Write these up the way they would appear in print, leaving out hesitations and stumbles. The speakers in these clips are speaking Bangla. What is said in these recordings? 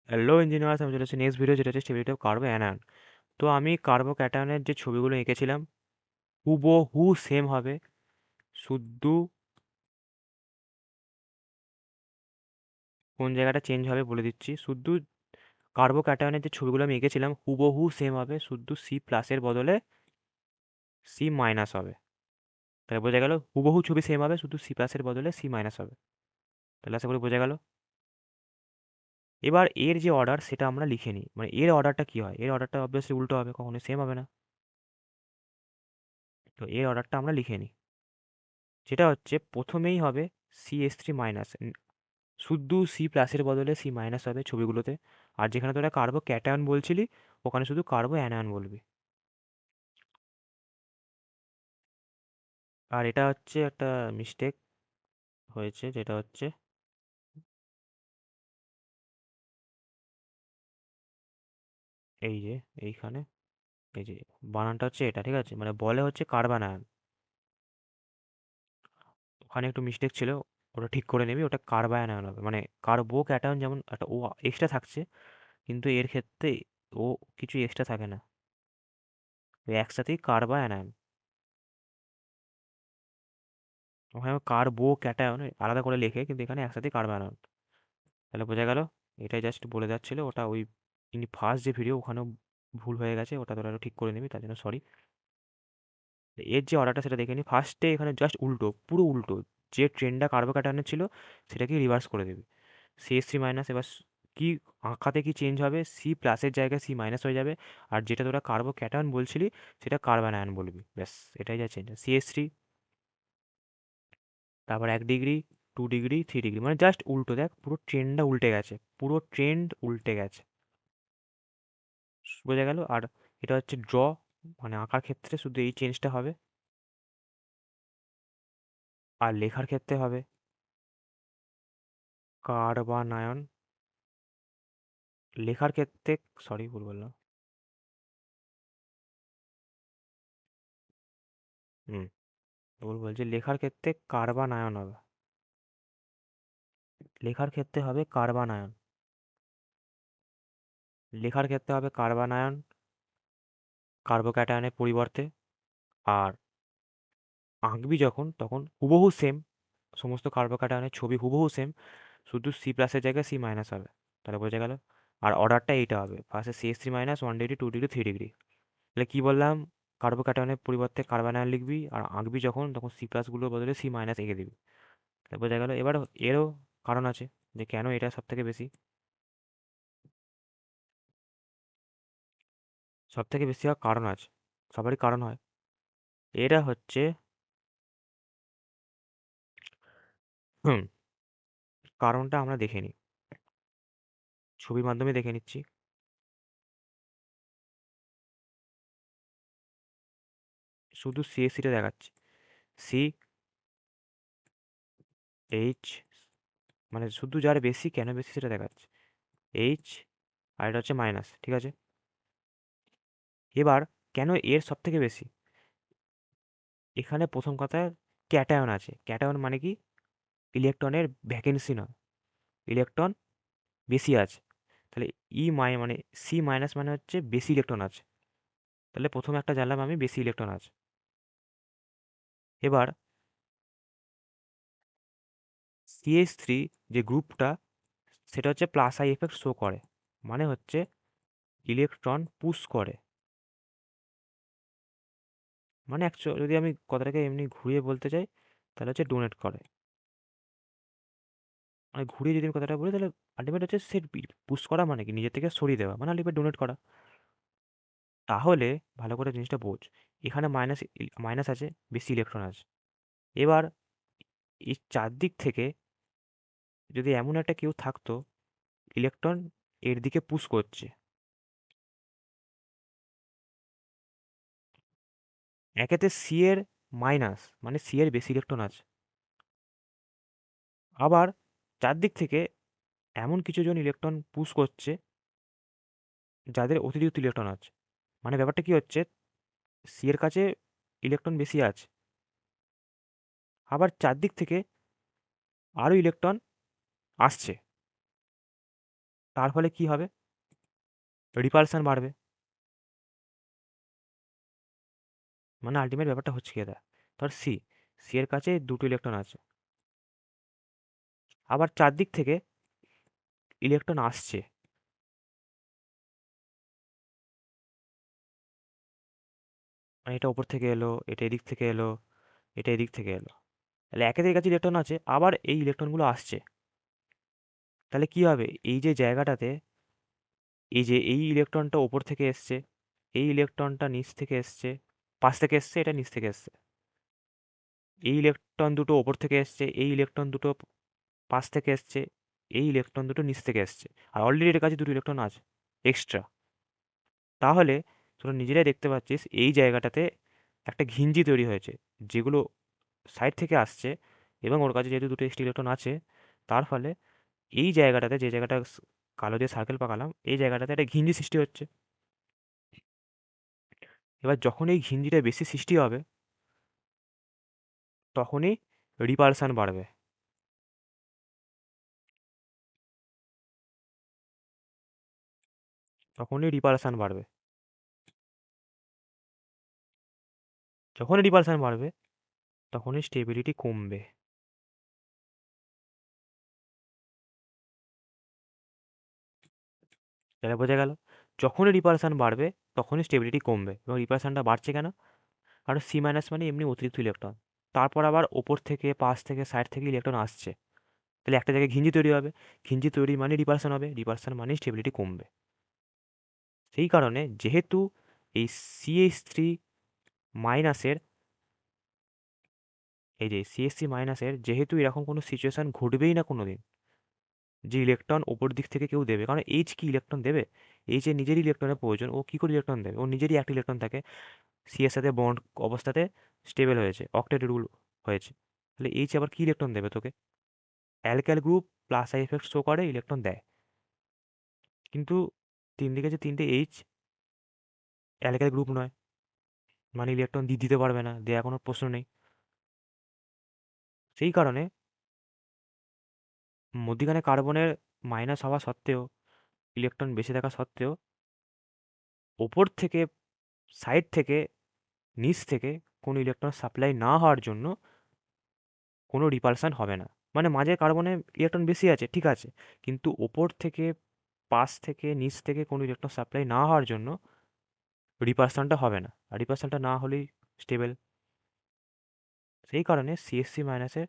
হ্যালো ইঞ্জিনিয়ার্স, আমি চলে এসেছি নেক্সট ভিডিও, যেটা হচ্ছে স্টেবিলিটি অফ কার্বো অ্যানায়ন। তো আমি কার্বো ক্যাটায়নের যে ছবিগুলো এঁকেছিলাম হুবহু সেম হবে, শুধু কোন জায়গাটা চেঞ্জ হবে বলে দিচ্ছি। শুধু কার্বো ক্যাটায়নের যে ছবিগুলো আমি এঁকেছিলাম হুবহু সেম হবে, শুধু সি প্লাসের বদলে সি মাইনাস হবে। তাহলে বোঝা গেল হুবহু ছবি সেম হবে, শুধু সি প্লাসের বদলে সি মাইনাস হবে। তাহলে আশা করি বোঝা গেল। এবার এর যে অর্ডার সেটা আমরা লিখে নিই, মানে এর অর্ডারটা কি হয়। এর অর্ডারটা অবভিয়াসলি উল্টো হবে, কখনোই সেম হবে না। তো এর অর্ডারটা আমরা লিখে নিই, যেটা হচ্ছে প্রথমেই হবে CH3 মাইনাস, শুদ্ধ সি প্লাসের বদলে সি মাইনাস হবে ছবিগুলোতে। আর যেখানে তোরা কার্বো ক্যাটায়ন বলছিলি ওখানে শুধু কার্বো অ্যানায়ন বলবি। আর এটা হচ্ছে একটা মিস্টেক হয়েছে, যেটা হচ্ছে এই যে এইখানে, এই যে বানানটা হচ্ছে এটা, ঠিক আছে, মানে বলে হচ্ছে কার্বানায়ন, ওখানে একটু মিস্টেক ছিল, ওটা ঠিক করে নিবি, ওটা কার্বায়নায়ন হবে। মানে কার্বো ক্যাটায়ন যেমন একটা ও এক্সট্রা থাকছে, কিন্তু এর ক্ষেত্রে ও কিছু এক্সট্রা থাকে না, ওই একসাথেই কার্বা অ্যানায়ন। ওখানে কার্বো ক্যাটায়ন আলাদা করে লেখে, কিন্তু এখানে একসাথেই কার্বা অ্যানায়ন। তাহলে বোঝা গেল। এটাই জাস্ট বলে যাচ্ছিল, ওটা ওই ফার্স্ট যে ভিডিও ওখানেও ভুল হয়ে গেছে, ওটা তোরা একটু ঠিক করে নিবি, তার জন্য সরি। এর যে অর্ডারটা সেটা দেখে নি, ফার্স্টে এখানে জাস্ট উল্টো, পুরো উল্টো। যে ট্রেনটা কার্বো ক্যাটায়নের ছিল সেটাকে রিভার্স করে দিবি। CH3 মাইনাস এবার কি আঁকাতে কি চেঞ্জ হবে, সি প্লাসের জায়গায় সি মাইনাস হয়ে যাবে। আর যেটা তোরা কার্বো ক্যাটায়ন বলছিলি সেটা কার্বন আয়ন বলবি, ব্যাস এটাই যা চেঞ্জ। CH3, তারপর 1 ডিগ্রি, 2 ডিগ্রি, 3 ডিগ্রি, মানে জাস্ট উল্টো। দেখ পুরো ট্রেন্ডটা উল্টে গেছে, পুরো ট্রেন্ড উল্টে গেছে, বোঝা গেল। আর এটা হচ্ছে ড্র, মানে আঁকার ক্ষেত্রে শুধু এই চেঞ্জটা হবে। আর লেখার ক্ষেত্রে হবে কার্বানায়ন। লেখার ক্ষেত্রে, সরি ভুল বললাম। হুম, ভুল বলছি, লেখার ক্ষেত্রে কার্বানায়ন হবে। লেখার ক্ষেত্রে হবে কার্বানায়ন। লেখার ক্ষেত্রে হবে কার্বানায়ন কার্বোক্যাটায়নের পরিবর্তে। আর আঁকবি যখন, তখন হুবহু সেম, সমস্ত কার্বোক্যাটায়নের ছবি হুবহু সেম, শুধু সি প্লাসের জায়গায় সি মাইনাস হবে। তাহলে বোঝা গেল। আর অর্ডারটা এইটা হবে, ফার্স্টে CH3 minus, 1 degree, 2 degree, 3 degree. তাহলে কী বললাম, কার্বোক্যাটায়নের পরিবর্তে কার্বানায়ন লিখবি, আর আঁকবি যখন তখন সি প্লাসগুলোর বদলে সি মাইনাস এঁকে দিবি। তাহলে বোঝা গেল। এবার এরও কারণ আছে, যে কেন এটা সব থেকে বেশি, সব থেকে বেশি হওয়ার কারণ আছে, সবারই কারণ হয়। এটা হচ্ছে, হুম, কারণটা আমরা দেখে নিই, ছবির মাধ্যমে দেখে নিচ্ছি। শুধু CH3টা দেখাচ্ছি, CH, মানে শুধু যার বেশি, কেন বেশি সেটা দেখাচ্ছে, এইচ, আর এটা হচ্ছে মাইনাস, ঠিক আছে। এবার কেন এর সব থেকে বেশি, এখানে প্রথম কথা ক্যাটায়ন আছে। ক্যাটায়ন মানে কি, ইলেকট্রনের ভ্যাকেন্সি নয়, ইলেকট্রন বেশি আছে। তাহলে মানে সি মাইনাস মানে হচ্ছে বেশি ইলেকট্রন আছে। তাহলে প্রথমে একটা জানলাম আমি, বেশি ইলেকট্রন আছে। এবার CH3 যে গ্রুপটা, সেটা হচ্ছে প্লাস আই এফেক্ট শো করে, মানে হচ্ছে ইলেকট্রন পুশ করে। মানে অ্যাকচুয়ালি যদি আমি কথাটাকে এমনি ঘুরিয়ে বলতে চাই, তাহলে হচ্ছে ডোনেট করে। মানে ঘুরিয়ে যদি আমি কথাটা বলি, তাহলে আলটিমেট হচ্ছে সে পুশ করা মানে কি, নিজের থেকে সরিয়ে দেওয়া, মানে আলটিমেট ডোনেট করা। তাহলে ভালো করে জিনিসটা বোঝ, এখানে মাইনাস, মাইনাস আছে, বেশি ইলেকট্রন আছে। এবার এই চারদিক থেকে যদি এমন একটা কেউ থাকতো, ইলেকট্রন এর দিকে পুশ করছে, একেতে সি এর মাইনাস, মানে সি এর বেশি ইলেকট্রন আছে। আবার চারদিক থেকে এমন কিছু জন ইলেকট্রন পুশ করছে যাদের অতিরিক্ত ইলেকট্রন আছে। মানে ব্যাপারটা কি হচ্ছে, সি এর কাছে ইলেকট্রন বেশি আছে, আবার চারদিক থেকে আরও ইলেকট্রন আসছে। তার ফলে কি হবে? রিপালশন বাড়বে। মানে আল্টিমেট ব্যাপারটা হচ্ছে কি এটা, ধর সি এর কাছে দুটো ইলেকট্রন আছে, আবার চারদিক থেকে ইলেকট্রন আসছে, মানে এটা ওপর থেকে এলো, এটা এদিক থেকে এলো, এটা এদিক থেকে এলো। তাহলে একের কাছে ইলেকট্রন আছে, আবার এই ইলেকট্রনগুলো আসছে। তাহলে কি হবে, এই যে জায়গাটাতে, এই যে এই ইলেকট্রনটা ওপর থেকে এসছে, এই ইলেকট্রনটা নিচ থেকে এসছে, পাশ থেকে এসছে, এটা নিচ থেকে এসছে, এই ইলেকট্রন দুটো ওপর থেকে এসছে, এই ইলেকট্রন দুটো পাশ থেকে এসছে, এই ইলেকট্রন দুটো নিচ থেকে এসছে, আর অলরেডি এর কাছে দুটো ইলেকট্রন আছে এক্সট্রা। তাহলে তোরা নিজেরাই দেখতে পাচ্ছিস এই জায়গাটাতে একটা ঘিঞ্জি তৈরি হয়েছে, যেগুলো সাইড থেকে আসছে, এবং ওর কাছে যেহেতু দুটো এক্সট্রা ইলেকট্রন আছে, তার ফলে এই জায়গাটাতে, যে জায়গাটা কালো দিয়ে সার্কেল পাকালাম, এই জায়গাটাতে একটা ঘিঞ্জি সৃষ্টি হচ্ছে। এবার যখন এই ঘিঞ্জিটা বেশি সৃষ্টি হবে, তখনই রিপালশন বাড়বে। তখনই রিপালশন বাড়বে। যখনই রিপালশন বাড়বে, তখনই স্টেবিলিটি কমবে। তাহলে বোঝা গেল, যখনই রিপালশন বাড়বে তখনই স্টেবিলিটি কমবে। এবং রিপালশনটা বাড়ছে কেন? কারণ সি মাইনাস মানে এমনি অতিরিক্ত ইলেকট্রন, তারপর আবার ওপর থেকে, পাশ থেকে, সাইড থেকে ইলেকট্রন আসছে। তাহলে একটা জায়গায় ঘিঞ্জি তৈরি হবে, ঘিঞ্জি তৈরি মানে রিপালশন হবে, রিপালশন মানে স্টেবিলিটি কমবে। সেই কারণে যেহেতু এই CH3 মাইনাসের, এই যে CH3 মাইনাসের যেহেতু এরকম কোনো সিচুয়েশন ঘটবেই না কোনো দিন, যে ইলেকট্রন ওপর দিক থেকে কেউ দেবে, কারণ এইচ কি ইলেকট্রন দেবে? এইচ এর নিজেরই ইলেকট্রনের প্রয়োজন, ও কি করে ইলেকট্রন দেবে? ওর নিজেরই একটা ইলেকট্রন থাকে, সি এর সাথে বন্ড অবস্থাতে স্টেবল হয়েছে, অক্টেট রুল হয়েছে। তাহলে এইচ আবার কি ইলেকট্রন দেবে তোকে? Alkyl group plus I effect show করে, ইলেকট্রন দেয়। কিন্তু তিন দিকে যে তিনটে এইচ, অ্যালকাইল গ্রুপ নয়, মানে ইলেকট্রন দিতে পারবে না, দেওয়ার কোনো প্রশ্ন নেই। সেই কারণে মধ্যিখানে কার্বনের মাইনাস হওয়া সত্ত্বেও, ইলেকট্রন বেশি থাকা সত্ত্বেও, ওপর থেকে, সাইড থেকে, নিচ থেকে কোনো ইলেকট্রন সাপ্লাই না হওয়ার জন্য কোনো রিপালশন হবে না। মানে মাঝে কার্বনে ইলেকট্রন বেশি আছে, ঠিক আছে, কিন্তু ওপর থেকে, পাশ থেকে, নিচ থেকে কোনো ইলেকট্রন সাপ্লাই না হওয়ার জন্য রিপালশনটা হবে না, আর রিপালশনটা না হলেই স্টেবল। সেই কারণে সিএসসি মাইনাসের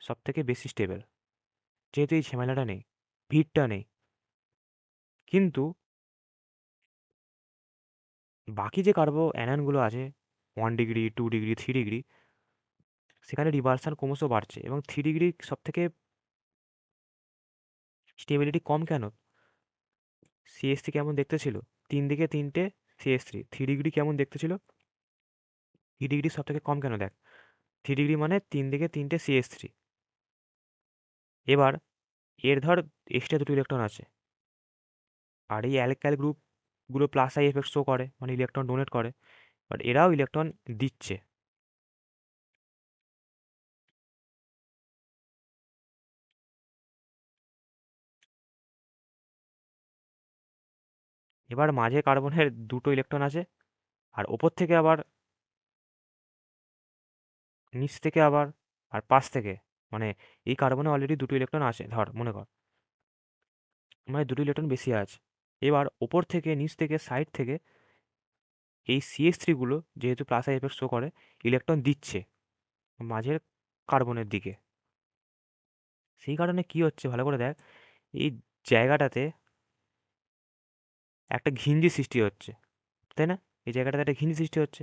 সব থেকে বেশি স্টেবল, যেহেতু এই ঝামেলাটা নেই, ভিড়টা নেই। কিন্তু বাকি যে কার্বো অ্যানায়নগুলো আছে, 1 ডিগ্রি, 2 ডিগ্রি, 3 ডিগ্রি, সেখানে রিপালশন ক্রমশ বাড়ছে, এবং 3 ডিগ্রি সব থেকে স্টেবিলিটি কম কেন? সিএস থ্রি কেমন দেখতে ছিল? তিন দিকে তিনটে CH3, 3 ডিগ্রি কেমন দেখতে ছিল? 3 ডিগ্রি সব থেকে কম কেন? দেখ, 3 ডিগ্রি মানে তিন দিকে তিনটে CH3। এবার এর ধর এক্সট্রা দুটো ইলেকট্রন আছে, আর এই অ্যালকাইল গ্রুপগুলো প্লাস আই এফেক্ট শো করে, মানে ইলেকট্রন ডোনেট করে, বাট এরাও ইলেকট্রন দিচ্ছে। এবার মাঝে কার্বনের দুটো ইলেকট্রন আছে, আর ওপর থেকে আবার, নিচ থেকে আবার, আর পাশ থেকে, মানে এই কার্বনে অলরেডি দুটো ইলেকট্রন আছে ধর, মনে কর, মানে দুটো ইলেকট্রন বেশি আছে। এবার ওপর থেকে, নিচ থেকে, সাইড থেকে এই CH3 গুলো যেহেতু প্লাস আই এফেক্ট শো করে, ইলেকট্রন দিচ্ছে মাঝের কার্বনের দিকে। সেই কারণে কি হচ্ছে ভালো করে দেখ, এই জায়গাটাতে একটা ঘিঞ্জি সৃষ্টি হচ্ছে, তাই না? এই জায়গাটাতে একটা ঘিঞ্জি সৃষ্টি হচ্ছে।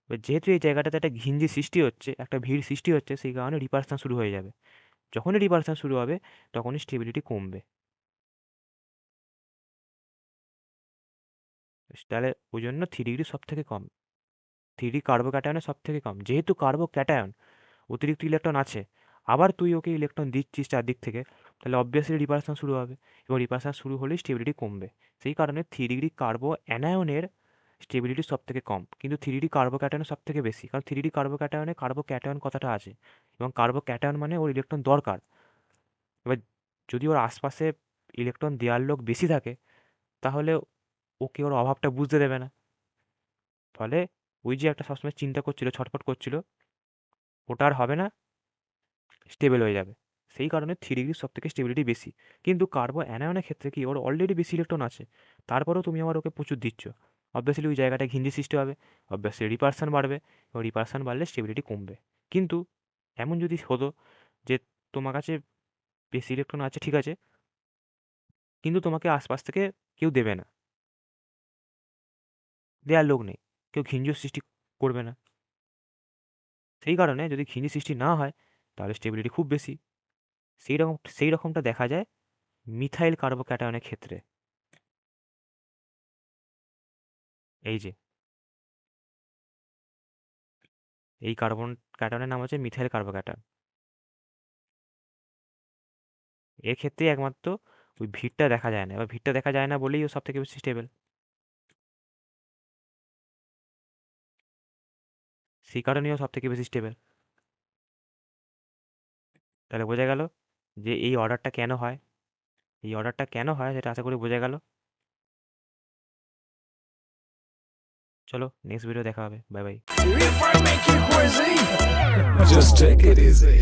এবার যেহেতু এই জায়গাটাতে একটা ঘিঞ্জি সৃষ্টি হচ্ছে, একটা ভিড় সৃষ্টি হচ্ছে, সেই কারণে রিপালশন শুরু হয়ে যাবে। যখনই রিপালশন শুরু হবে, তখনই স্টেবিলিটি কমবে। তাহলে ওই জন্য 3 ডিগ্রি সব থেকে কম, 3 ডিগ্রি কার্বো ক্যাটায়নের সব থেকে কম, যেহেতু কার্বো ক্যাটায়ন অতিরিক্ত ইলেকট্রন আছে, আবার তুই ওকে ইলেকট্রন দিচ্ছিস চারদিক থেকে, তাহলে অবভিয়াসলি রিপালশন শুরু হবে, এবং রিপালশন শুরু হলেই স্টেবিলিটি কমবে। সেই কারণে 3 ডিগ্রি কার্বো অ্যানায়নের স্টেবিলিটি সব থেকে কম, কিন্তু 3 ডিগ্রি কার্বো ক্যাটায়নের সব থেকে বেশি, কারণ 3 ডিগ্রি কার্বো ক্যাটায়নে কার্বো ক্যাটায়ন কথাটা আছে, এবং কার্বো ক্যাটায়ন মানে ওর ইলেকট্রন দরকার। এবার যদি ওর আশপাশে ইলেকট্রন দেওয়ার লোক বেশি থাকে, তাহলে ওকে ওর অভাবটা বুঝতে দেবে না। ফলে ওই যে একটা সবসময় চিন্তা করছিল, ছটফট করছিল, ওটা আর হবে না, স্টেবল হয়ে যাবে। সেই কারণে 3 ডিগ্রির সব থেকে স্টেবিলিটি বেশি। কিন্তু কার্বো অ্যানায়নের ক্ষেত্রে কি, ওর অলরেডি বেশি ইলেকট্রন আছে, তারপরেও তুমি আবার ওকে প্রচুর দিচ্ছ, অবভিয়াসলি ওই জায়গাটায় ঘিঞ্জি সৃষ্টি হবে, অবভিয়াসলি রিপারশন বাড়বে, এবং রিপারশন বাড়লে স্টেবিলিটি কমবে। কিন্তু এমন যদি হতো যে তোমার কাছে বেশি ইলেকট্রন আছে, ঠিক আছে, কিন্তু তোমাকে আশপাশ থেকে কেউ দেবে না, দেওয়ার লোক নেই, কেউ ঘিঞ্জ সৃষ্টি করবে না, সেই কারণে যদি ঘিঞ্জি সৃষ্টি না হয় তাহলে স্টেবিলিটি খুব বেশি। সেই রকমটা দেখা যায় মিথাইল কার্বোক্যাটায়নের ক্ষেত্রে। এই যে এই কার্বন ক্যাটায়নের নাম হচ্ছে মিথাইল কার্বোক্যাটায়ন। এর ক্ষেত্রে একমাত্র ওই ভিড়টা দেখা যায় না, এবার ভিড়টা দেখা যায় না বলেই ও সব থেকে বেশি স্টেবল। সেই কারণেই ও সব থেকে বেশি স্টেবল। তাহলে বোঝা গেল যে এই অর্ডারটা কেন হয়, এই অর্ডারটা কেন হয় সেটা আশা করি বোঝা গেল। চলো নেক্সট ভিডিও দেখা হবে, bye bye. Just take it easy.